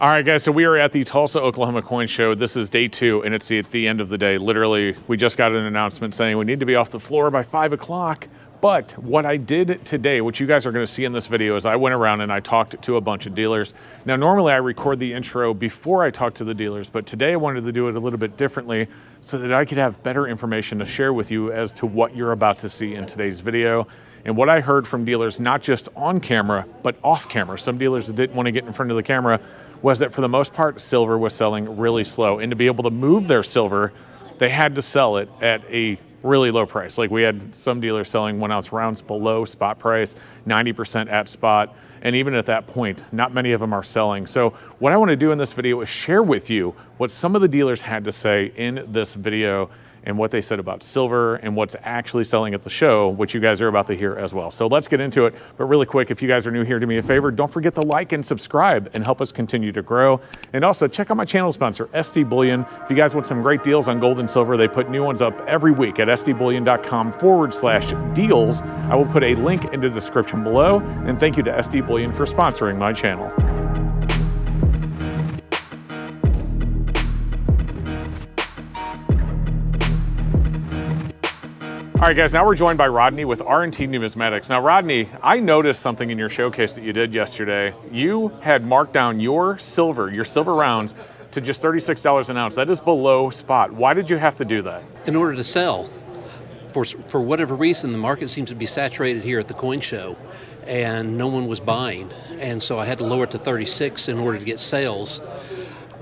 All right, guys, so we are at the Tulsa, Oklahoma Coin Show. This is day 2, and it's at the end of the day. Literally, we just got an announcement saying we need to be off the floor by 5 o'clock. But what I did today, which you guys are going to see in this video, is I went around and I talked to a bunch of dealers. Now, normally I record the intro before I talk to the dealers, but today I wanted to do it a little bit differently so that I could have better information to share with you as to what you're about to see in today's video. And what I heard from dealers, not just on camera, but off camera, some dealers that didn't want to get in front of the camera, was that for the most part, silver was selling really slow. And to be able to move their silver, they had to sell it at a really low price. Like we had some dealers selling 1 ounce rounds below spot price, 90% at spot. And even at that point, not many of them are selling. So what I want to do in this video is share with you what some of the dealers had to say in this video and what they said about silver and what's actually selling at the show, which you guys are about to hear as well. So let's get into it. But really quick, if you guys are new here, do me a favor, don't forget to like and subscribe and help us continue to grow. And also check out my channel sponsor, SD Bullion. If you guys want some great deals on gold and silver, they put new ones up every week at sdbullion.com/deals. I will put a link in the description below. And thank you to SD Bullion for sponsoring my channel. All right, guys, now we're joined by Rodney with R&T Numismatics. Now, Rodney, I noticed something in your showcase that you did yesterday. You had marked down your silver rounds to just $36 an ounce. That is below spot. Why did you have to do that? In order to sell. For whatever reason, the market seems to be saturated here at the coin show, and no one was buying. And so I had to lower it to 36 in order to get sales.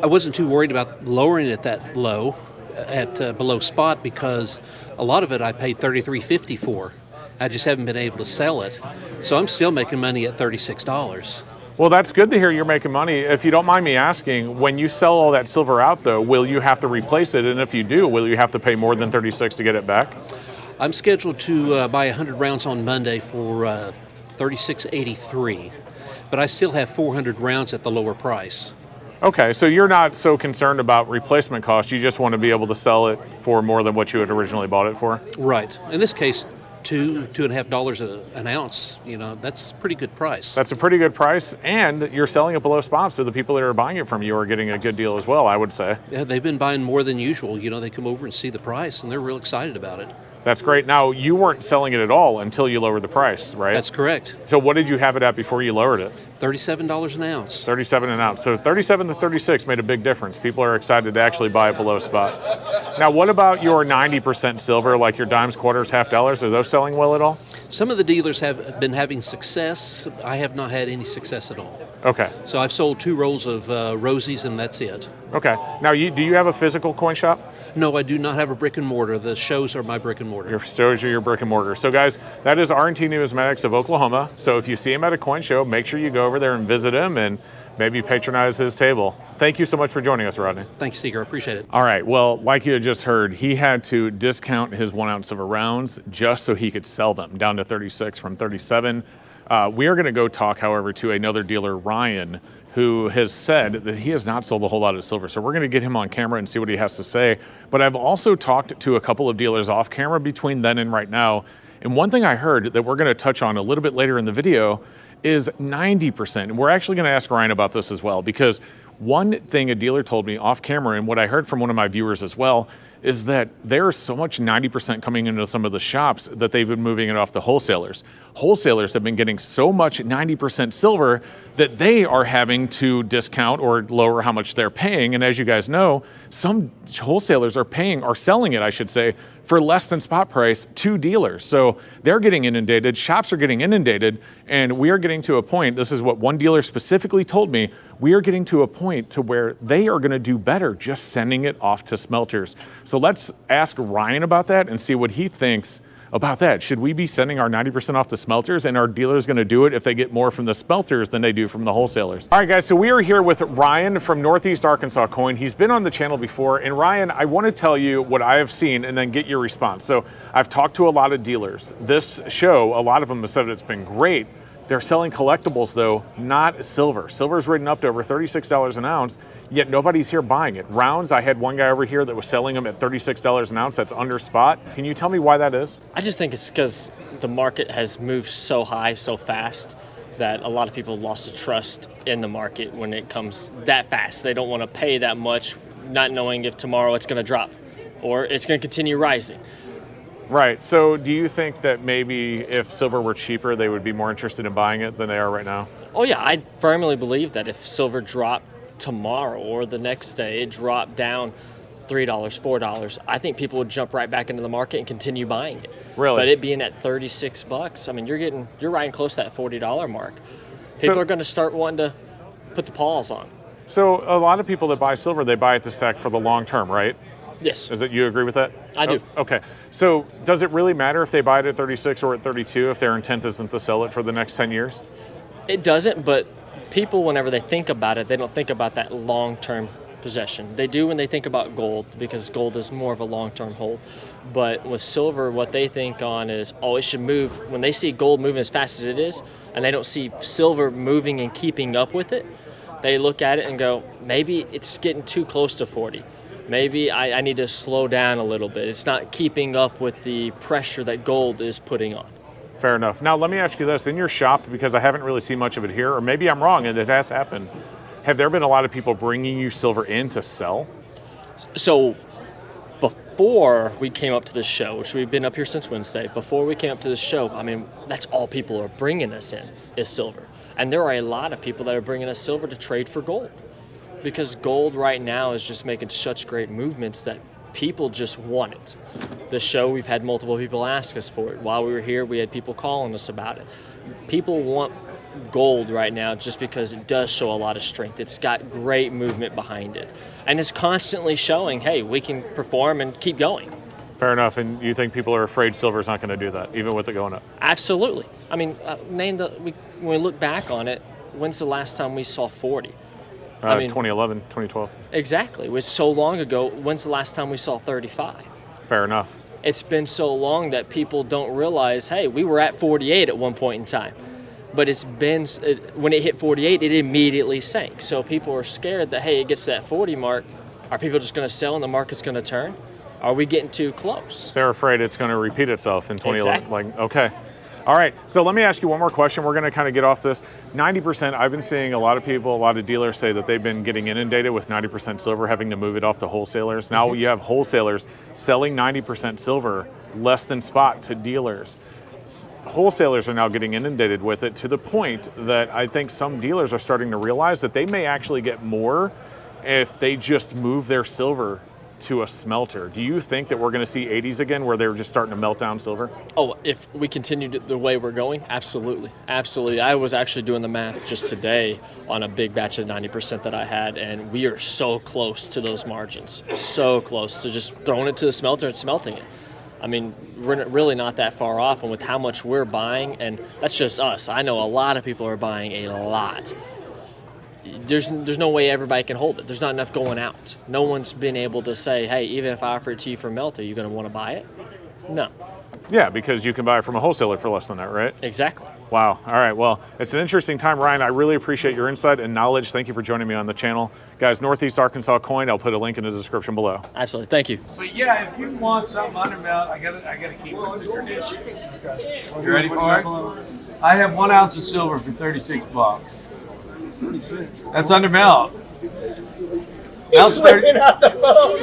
I wasn't too worried about lowering it that low, at below spot, because a lot of it I paid $33.50 for. I just haven't been able to sell it. So I'm still making money at $36. Well, that's good to hear you're making money. If you don't mind me asking, when you sell all that silver out, though, will you have to replace it? And if you do, will you have to pay more than $36 to get it back? I'm scheduled to buy 100 rounds on Monday for $36.83, but I still have 400 rounds at the lower price. Okay, so you're not so concerned about replacement cost. You just want to be able to sell it for more than what you had originally bought it for? Right. In this case, $2.50 an ounce, that's a pretty good price. That's a pretty good price, and you're selling it below spot, so the people that are buying it from you are getting a good deal as well, I would say. Yeah, they've been buying more than usual. They come over and see the price, and they're real excited about it. That's great. Now, you weren't selling it at all until you lowered the price, right? That's correct. So what did you have it at before you lowered it? $37 an ounce. 37 an ounce. So 37 to 36 made a big difference. People are excited to actually buy it below spot. Now, what about your 90% silver, like your dimes, quarters, half dollars? Are those selling well at all? Some of the dealers have been having success. I have not had any success at all. Okay. So I've sold 2 rolls of Rosies, and that's it. Okay. Now, do you have a physical coin shop? No, I do not have a brick and mortar. The shows are my brick and mortar. Your shows are your brick and mortar. So, guys, that is R&T Numismatics of Oklahoma. So if you see him at a coin show, make sure you go over there and visit him and maybe patronize his table. Thank you so much for joining us, Rodney. Thanks, Seeker. I appreciate it. All right. Well, like you had just heard, he had to discount his 1 ounce silver rounds just so he could sell them down to 36 from 37. We are going to go talk, however, to another dealer, Ryan, who has said that he has not sold a whole lot of silver. So we're going to get him on camera and see what he has to say. But I've also talked to a couple of dealers off camera between then and right now. And one thing I heard that we're going to touch on a little bit later in the video is 90%. And we're actually going to ask Ryan about this as well, because one thing a dealer told me off camera, and what I heard from one of my viewers as well, is that there's so much 90% coming into some of the shops that they've been moving it off to wholesalers. Wholesalers have been getting so much 90% silver that they are having to discount or lower how much they're paying. And as you guys know, some wholesalers are selling it, I should say, for less than spot price to dealers. So they're getting inundated, shops are getting inundated, and we are getting to a point, this is what one dealer specifically told me, we are getting to a point to where they are gonna do better just sending it off to smelters. So let's ask Ryan about that and see what he thinks about that. Should we be sending our 90% off the smelters, and are dealers going to do it if they get more from the smelters than they do from the wholesalers? All right, guys, so we are here with Ryan from Northeast Arkansas Coin. He's been on the channel before, and Ryan, I want to tell you what I have seen and then get your response. So I've talked to a lot of dealers. This show, a lot of them have said it's been great. They're selling collectibles, though, not silver. Silver's ridden up to over $36 an ounce, yet nobody's here buying it. Rounds, I had one guy over here that was selling them at $36 an ounce. That's under spot. Can you tell me why that is? I just think it's because the market has moved so high so fast that a lot of people lost the trust in the market when it comes that fast. They don't want to pay that much, not knowing if tomorrow it's going to drop or it's going to continue rising. Right. So do you think that maybe if silver were cheaper, they would be more interested in buying it than they are right now? Oh yeah, I firmly believe that if silver dropped tomorrow or the next day, it dropped down $3, $4, I think people would jump right back into the market and continue buying it. Really? But it being at $36, I mean, you're riding close to that $40 mark. People are going to start wanting to put the pause on. So a lot of people that buy silver, they buy it to stack for the long term, right? Yes. Is it, you agree with that? I do. Okay. So does it really matter if they buy it at 36 or at 32 if their intent isn't to sell it for the next 10 years? It doesn't, but people, whenever they think about it, they don't think about that long-term possession. They do when they think about gold, because gold is more of a long-term hold. But with silver, what they think on is, oh, it should move. When they see gold moving as fast as it is, and they don't see silver moving and keeping up with it, they look at it and go, maybe it's getting too close to 40. Maybe I need to slow down a little bit. It's not keeping up with the pressure that gold is putting on. Fair enough. Now, let me ask you this. In your shop, because I haven't really seen much of it here, or maybe I'm wrong and it has happened, have there been a lot of people bringing you silver in to sell? So before we came up to the show, which we've been up here since Wednesday, before we came up to the show, I mean, that's all people are bringing us in is silver. And there are a lot of people that are bringing us silver to trade for gold, because gold right now is just making such great movements that people just want it. The show, we've had multiple people ask us for it. While we were here, we had people calling us about it. People want gold right now just because it does show a lot of strength. It's got great movement behind it. And it's constantly showing, hey, we can perform and keep going. Fair enough. And you think people are afraid silver's not going to do that, even with it going up? Absolutely. I mean, when we look back on it, when's the last time we saw 40? 2011, 2012. Exactly. It was so long ago. When's the last time we saw 35? Fair enough. It's been so long that people don't realize, hey, we were at 48 at one point in time. But when it hit 48, it immediately sank. So people are scared that, hey, it gets to that 40 mark. Are people just going to sell and the market's going to turn? Are we getting too close? They're afraid it's going to repeat itself in 2011. Exactly. Okay. All right, so let me ask you one more question. We're going to kind of get off this. 90%, I've been seeing a lot of people, a lot of dealers say that they've been getting inundated with 90% silver, having to move it off to wholesalers. Now you have wholesalers selling 90% silver less than spot to dealers. Wholesalers are now getting inundated with it to the point that I think some dealers are starting to realize that they may actually get more if they just move their silver to a smelter. Do you think that we're going to see 80s again where they're just starting to melt down silver? Oh, if we continue the way we're going, absolutely. Absolutely. I was actually doing the math just today on a big batch of 90% that I had, and we are so close to those margins. So close to just throwing it to the smelter and smelting it. I mean, we're really not that far off, and with how much we're buying, and that's just us. I know a lot of people are buying a lot. There's no way everybody can hold it. There's not enough going out. No one's been able to say, hey, even if I offer it to you for melt, are you going to want to buy it? No. Yeah, because you can buy it from a wholesaler for less than that, right? Exactly. Wow. All right. Well, it's an interesting time, Ryan. I really appreciate your insight and knowledge. Thank you for joining me on the channel. Guys, Northeast Arkansas Coin, I'll put a link in the description below. Absolutely. Thank you. But yeah, if you want something under melt, I gotta keep it. Just tradition. You ready for it? I have 1 ounce of silver for $36. That's under melt. He's whipping out the phone.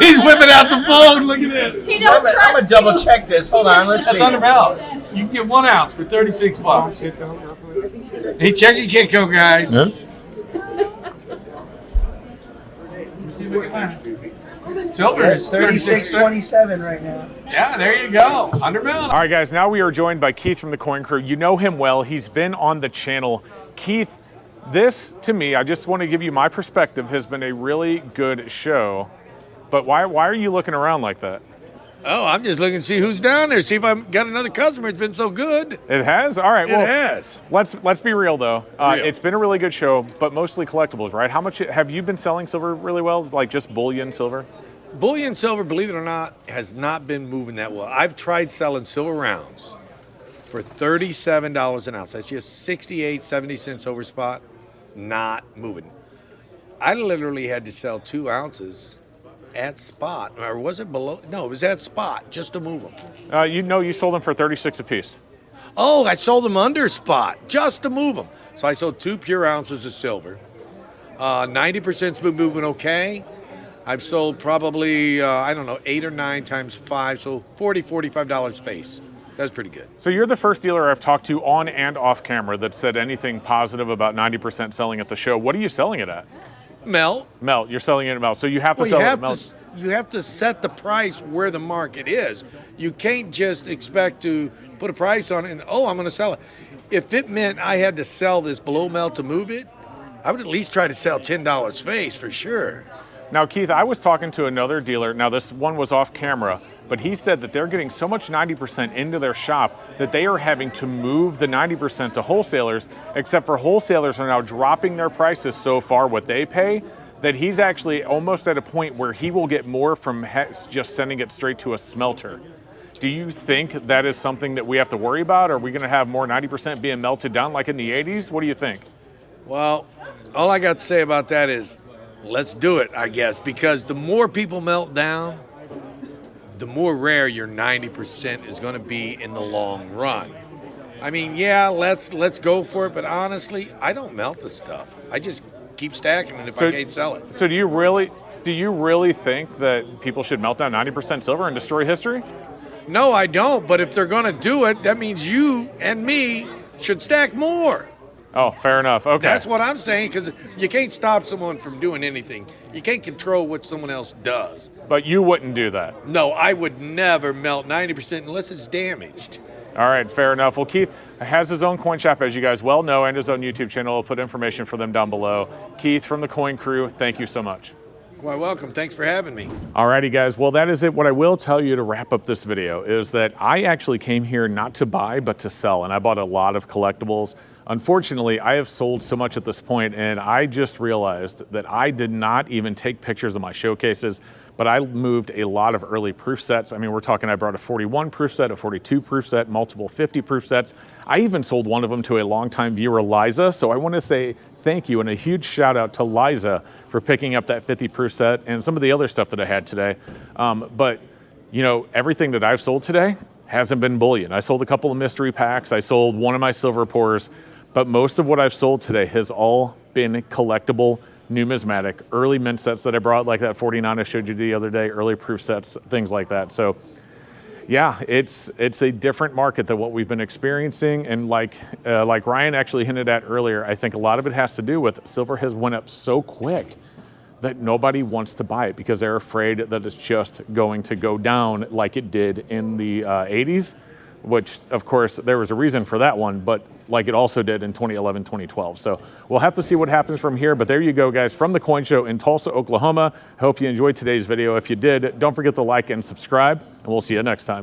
He's whipping out the phone. Look at this. He don't trust I'm gonna double check this. Hold on, let's see. That's under melt. You can get 1 ounce for $36. Hey, check your Kitco, guys. Yeah. Silver is 36.27 right now. Yeah, there you go. Under melt. All right, guys, now we are joined by Keith from the Coin Crew. You know him well. He's been on the channel. Keith, this, to me, I just want to give you my perspective, has been a really good show. But why are you looking around like that? Oh, I'm just looking to see who's down there, see if I've got another customer. It's been so good. It has? All right. It has. Let's be real, though. Real. It's been a really good show, but mostly collectibles, right? How much have you been selling silver really well, like just bullion silver? Bullion silver, believe it or not, has not been moving that well. I've tried selling silver rounds for $37 an ounce. That's just 68, 70 cents over spot. Not moving. I literally had to sell 2 ounces at spot, or was it below? No, it was at spot just to move them. You sold them for 36 a piece. Oh, I sold them under spot just to move them. So I sold 2 pure ounces of silver. 90%'s been moving okay. I've sold probably, I don't know, 8 or 9 times 5, so $45 face. That's pretty good. So you're the first dealer I've talked to on and off camera that said anything positive about 90% selling at the show. What are you selling it at? Melt. Melt. You're selling it at Melt. So you have to Well, sell you it have at Melt. you have to set the price where the market is. You can't just expect to put a price on it and, oh, I'm going to sell it. If it meant I had to sell this below Melt to move it, I would at least try to sell $10 face for sure. Now, Keith, I was talking to another dealer. Now, this one was off camera, but he said that they're getting so much 90% into their shop that they are having to move the 90% to wholesalers, except for wholesalers are now dropping their prices so far what they pay that he's actually almost at a point where he will get more from just sending it straight to a smelter. Do you think that is something that we have to worry about? Are we going to have more 90% being melted down like in the 80s? What do you think? Well, all I got to say about that is let's do it, I guess, because the more people melt down, the more rare your 90% is going to be in the long run. I mean, yeah, let's go for it, but honestly, I don't melt the stuff. I just keep stacking it if I can't sell it. So do you really think that people should melt down 90% silver and destroy history? No, I don't, but if they're going to do it, that means you and me should stack more. Oh, fair enough. Okay. That's what I'm saying, because you can't stop someone from doing anything. You can't control what someone else does. But you wouldn't do that. No, I would never melt 90% unless it's damaged. All right, fair enough. Well, Keith has his own coin shop, as you guys well know, and his own YouTube channel. I'll put information for them down below. Keith from the Coin Crew, thank you so much. Quite welcome. Thanks for having me. Alrighty, guys. Well, that is it. What I will tell you to wrap up this video is that I actually came here not to buy, but to sell, and I bought a lot of collectibles. Unfortunately, I have sold so much at this point, and I just realized that I did not even take pictures of my showcases, but I moved a lot of early proof sets. I mean, we're talking I brought a 41 proof set, a 42 proof set, multiple 50 proof sets. I even sold one of them to a longtime viewer, Liza. So I want to say thank you and a huge shout out to Liza for picking up that 50 proof set and some of the other stuff that I had today. But you know, everything that I've sold today hasn't been bullion. I sold a couple of mystery packs. I sold one of my silver pours, but most of what I've sold today has all been collectible, numismatic, early mint sets that I brought, like that 49 I showed you the other day, early proof sets, things like that. So yeah, it's a different market than what we've been experiencing. And like Ryan actually hinted at earlier, I think a lot of it has to do with silver has went up so quick that nobody wants to buy it because they're afraid that it's just going to go down like it did in the 80s, which of course there was a reason for that one, but like it also did in 2011, 2012. So we'll have to see what happens from here, but there you go, guys, from the Coin Show in Tulsa, Oklahoma. Hope you enjoyed today's video. If you did, don't forget to like and subscribe, and we'll see you next time.